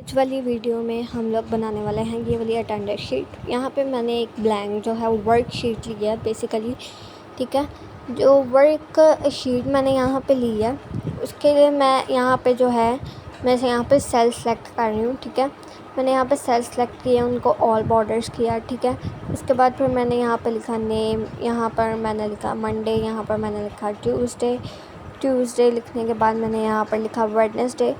आज वाली वीडियो में हम लोग बनाने वाले हैं ये वाली अटेंडेंस शीट। यहाँ पे मैंने एक ब्लैंक जो है वर्क शीट ली है बेसिकली, ठीक है। जो वर्क शीट मैंने यहाँ पे ली है उसके लिए मैं यहाँ पे जो है मैं यहाँ पे सेल सेलेक्ट कर रही हूँ, ठीक है। मैंने यहाँ पे सेल सेलेक्ट किए, उनको ऑल बॉर्डर्स किया, ठीक है। उसके बाद फिर मैंने यहाँ पे लिखा नेम, यहाँ पर मैंने लिखा मंडे, यहाँ पर मैंने लिखा ट्यूसडे लिखने के बाद मैंने यहाँ पर लिखा वेडनेसडे,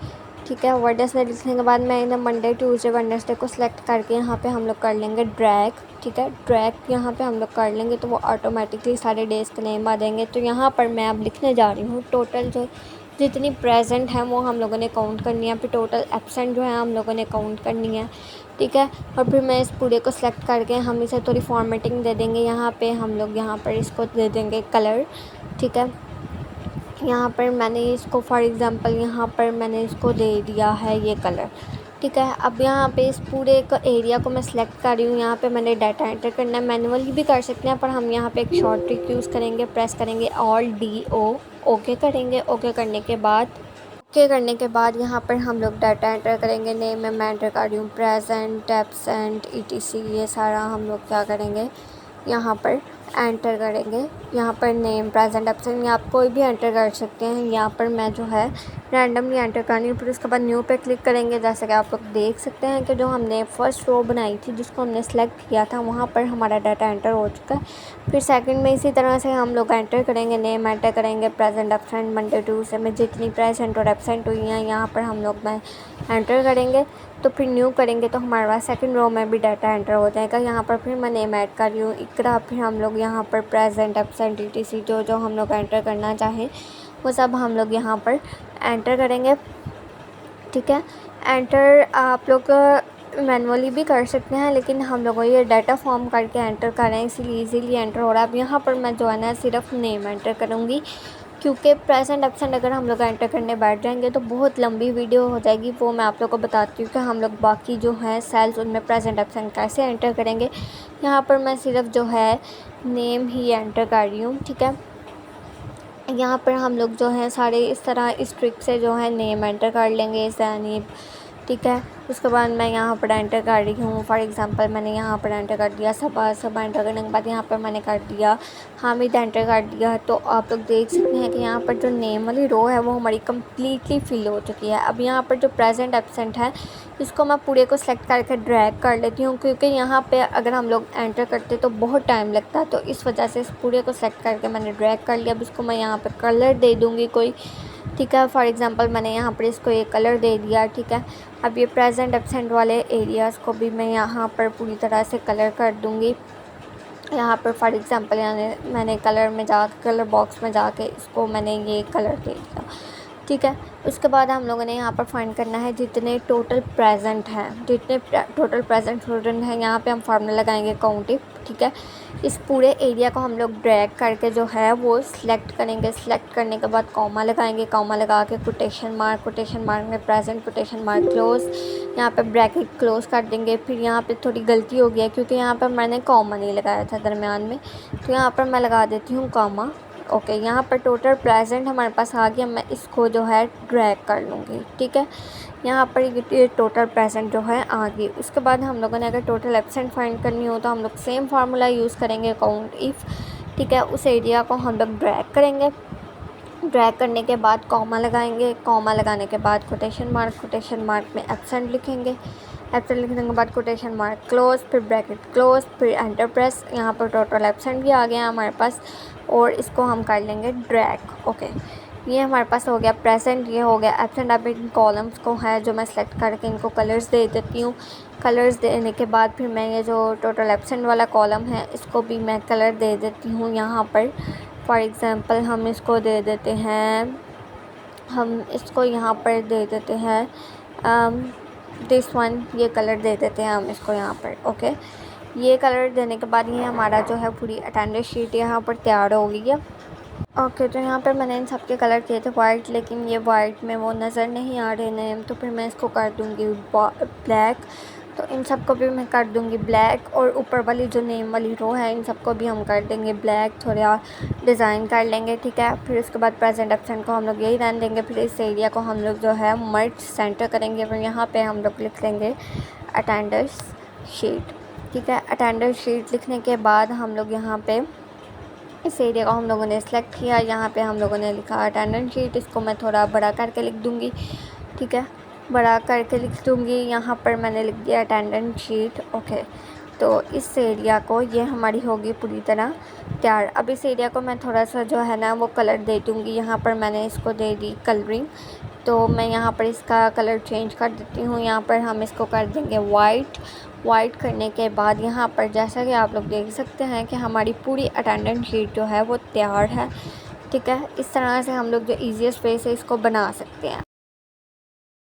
ठीक है। वेडनेसडे लिखने के बाद मैं इन्हें मंडे ट्यूसडे वेडनेसडे को सिलेक्ट करके यहाँ पे हम लोग कर लेंगे ड्रैग, ठीक है। ड्रैग यहाँ पे हम लोग कर लेंगे तो वो ऑटोमेटिकली सारे डेज़ के नेम आ जाएंगे। तो यहाँ पर मैं अब लिखने जा रही हूँ टोटल जो जितनी प्रेजेंट है वो हम लोगों ने काउंट करनी है, फिर टोटल एब्सेंट जो है हम लोगों ने काउंट करनी है, ठीक है। और फिर मैं इस पूरे को सिलेक्ट करके हम इसे थोड़ी फॉर्मेटिंग दे देंगे। यहाँ पे हम लोग यहाँ पर इसको दे देंगे कलर, ठीक है। यहाँ पर मैंने इसको फॉर एग्ज़ाम्पल यहाँ पर मैंने इसको दे दिया है ये कलर, ठीक है। अब यहाँ पे इस पूरे एरिया को मैं सिलेक्ट कर रही हूँ। यहाँ पे मैंने डाटा एंटर करना है, मैनुअली भी कर सकते हैं पर हम यहाँ पे एक शॉर्ट ट्रिक यूज़ करेंगे। प्रेस करेंगे ALT-D-O, ओके करेंगे। ओके करने के बाद यहाँ पर हम लोग डाटा एंटर करेंगे। नेम में मैं एंटर कर रही हूँ प्रेजेंट, एब्सेंट, ETC, ये सारा हम लोग क्या करेंगे यहाँ पर एंटर करेंगे। यहाँ पर नेम, प्रेजेंट, एब्सेंट आप कोई भी एंटर कर सकते हैं। यहाँ पर मैं जो है रैंडमली एंटर करनी हूँ। फिर उसके बाद न्यू पे क्लिक करेंगे। जैसे कि आप लोग देख सकते हैं कि जो हमने फर्स्ट रो बनाई थी जिसको हमने सेलेक्ट किया था वहाँ पर हमारा डाटा एंटर हो चुका है। फिर सेकंड में इसी तरह से हम लोग एंटर करेंगे, नेम एंटर करेंगे, प्रेजेंट, एब्सेंट, मंडे ट्यूसडे में जितनी प्रेजेंट और एब्सेंट हुई हैं यहाँ पर हम लोग में एंटर करेंगे। तो फिर न्यू करेंगे तो हमारे पास सेकंड रो में भी डाटा एंटर हो जाएगा। यहाँ पर फिर मैं नेम ऐड कर रही हूँ इकरा। फिर हम लोग यहाँ पर प्रेजेंट, एब्सेंट, ETC जो हम लोग एंटर करना चाहें वो सब हम लोग यहाँ पर एंटर करेंगे, ठीक है। एंटर आप लोग मैनुअली भी कर सकते हैं लेकिन हम लोगों ये डाटा फॉर्म करके एंटर कर रहे हैं इसीलिए ईज़िली एंटर हो रहा है। अब यहाँ पर मैं जो है ना सिर्फ नेम एंटर करूँगी क्योंकि प्रेजेंट एब्सेंट अगर हम लोग एंटर करने बैठ जाएंगे तो बहुत लंबी वीडियो हो जाएगी। वो मैं आप लोग को बताती हूँ कि हम लोग बाकी जो हैं सेल्स उनमें प्रेजेंट एब्सेंट कैसे एंटर करेंगे। यहाँ पर मैं सिर्फ जो है नेम ही एंटर कर रही हूँ, ठीक है। यहाँ पर हम लोग जो है सारे इस तरह इस ट्रिक से जो है नेम एंटर कर लेंगे ज़ैनिब, ठीक है। उसके बाद मैं यहाँ पर एंटर कर रही हूँ फॉर एग्ज़ाम्पल मैंने यहाँ पर एंटर कर दिया सबा एंटर करने के बाद यहाँ पर मैंने कर दिया हामिद एंटर कर दिया। तो आप लोग देख सकते हैं कि यहाँ पर जो नेम वाली रो है वो हमारी कम्प्लीटली फिल हो चुकी है। अब यहाँ पर जो प्रेजेंट एब्सेंट है इसको मैं पूरे को सिलेक्ट करके ड्रैग कर लेती हूँ क्योंकि यहाँ पे अगर हम लोग एंटर करते तो बहुत टाइम लगता है, तो इस वजह से इस पूरे को सिलेक्ट करके मैंने ड्रैग कर लिया। अब इसको मैं यहाँ पे कलर दे दूँगी कोई, ठीक है। फॉर एग्ज़ाम्पल मैंने यहाँ पर इसको ये कलर दे दिया, ठीक है। अब ये प्रेजेंट एब्सेंट वाले एरियाज़ को भी मैं यहाँ पर पूरी तरह से कलर कर दूँगी। यहाँ पर फॉर एग्ज़ाम्पल मैंने कलर में कलर बॉक्स में जाके इसको मैंने ये कलर दे दिया, ठीक है। उसके बाद हम लोगों ने यहाँ पर फाइंड करना है जितने टोटल प्रेजेंट स्टूडेंट हैं। यहाँ पे हम फार्मूला लगाएंगे काउंट इफ, ठीक है। इस पूरे एरिया को हम लोग ड्रैग करके जो है वो सिलेक्ट करेंगे। सिलेक्ट करने के बाद कॉमा लगाएंगे, कॉमा लगा के कोटेशन मार्क में प्रेजेंट कोटेशन मार्क क्लोज, यहाँ पे ब्रैकेट क्लोज कर देंगे। फिर यहाँ पे थोड़ी गलती हो गया क्योंकि यहाँ पर मैंने कॉमा नहीं लगाया था दरमियान में, तो यहाँ पर मैं लगा देती हूँ कॉमा, ओके। यहाँ पर टोटल प्रेजेंट हमारे पास आ गया, मैं इसको जो है ड्रैग कर लूँगी, ठीक है। यहाँ पर ये टोटल प्रेजेंट जो है आ गई। उसके बाद हम लोगों ने अगर टोटल एब्सेंट फाइंड करनी हो तो हम लोग सेम फार्मूला यूज़ करेंगे काउंट इफ़, ठीक है। उस एरिया को हम लोग ड्रैग करेंगे। ड्रैग करने के बाद कॉमा लगाएंगे, कॉमा लगाने के बाद कोटेशन मार्क में एब्सेंट लिखेंगे। एब्सेंट लिखने के बाद कोटेशन मार्क क्लोज, फिर ब्रैकेट क्लोज, फिर एंटर प्रेस। यहाँ पर टोटल एब्सेंट भी आ गया हमारे पास और इसको हम कर लेंगे ड्रैग, ओके। ये हमारे पास हो गया प्रेजेंट, ये हो गया एब्सेंट। अब इन कॉलम्स को है जो मैं सेलेक्ट करके इनको कलर्स दे देती हूँ। कलर्स देने के बाद फिर मैं ये जो टोटल एब्सेंट वाला कॉलम है इसको भी मैं कलर दे देती हूँ। यहाँ पर फॉर एग्ज़ाम्पल हम इसको दे देते हैं, हम इसको यहाँ पर दे देते हैं दिस वन, ये कलर दे देते हैं हम इसको यहाँ पर, ओके। ये कलर देने के बाद ये हमारा जो है पूरी अटेंडेंस शीट यहाँ पर तैयार हो गई है, ओके। तो यहाँ पर मैंने इन सब के कलर किए थे वाइट, लेकिन ये वाइट में वो नज़र नहीं आ रहे नेम, तो फिर मैं इसको कर दूँगी ब्लैक। तो इन सब को भी मैं कर दूँगी ब्लैक, और ऊपर वाली जो नेम वाली रो है इन सबको भी हम कर देंगे ब्लैक, थोड़ा डिज़ाइन कर लेंगे, ठीक है। फिर उसके बाद प्रेजेंट एब्सेंट को हम लोग यही रहने देंगे। फिर इस एरिया को हम लोग जो है मर्ज सेंटर करेंगे। फिर यहाँ पे हम लोग लिख लेंगे अटेंडर्स शीट, ठीक है। अटेंडर्स शीट लिखने के बाद हम लोग यहाँ पे इस एरिया को हम लोगों ने सिलेक्ट किया। यहाँ पे हम लोगों ने लिखा अटेंडेंस शीट, इसको मैं थोड़ा बड़ा करके लिख दूँगी, ठीक है, बड़ा करके लिख दूँगी। यहाँ पर मैंने लिख दिया अटेंडेंस शीट, ओके। तो इस एरिया को ये हमारी होगी पूरी तरह तैयार। अब इस एरिया को मैं थोड़ा सा जो है ना वो कलर दे दूँगी। यहाँ पर मैंने इसको दे दी कलरिंग, तो मैं यहाँ पर इसका कलर चेंज कर देती हूँ। यहाँ पर हम इसको कर देंगे वाइट करने के बाद यहाँ पर जैसा कि आप लोग देख सकते हैं कि हमारी पूरी अटेंडेंस शीट जो है वो तैयार है, ठीक है। इस तरह से हम लोग जो ईजीएस्ट वे से इसको बना सकते हैं।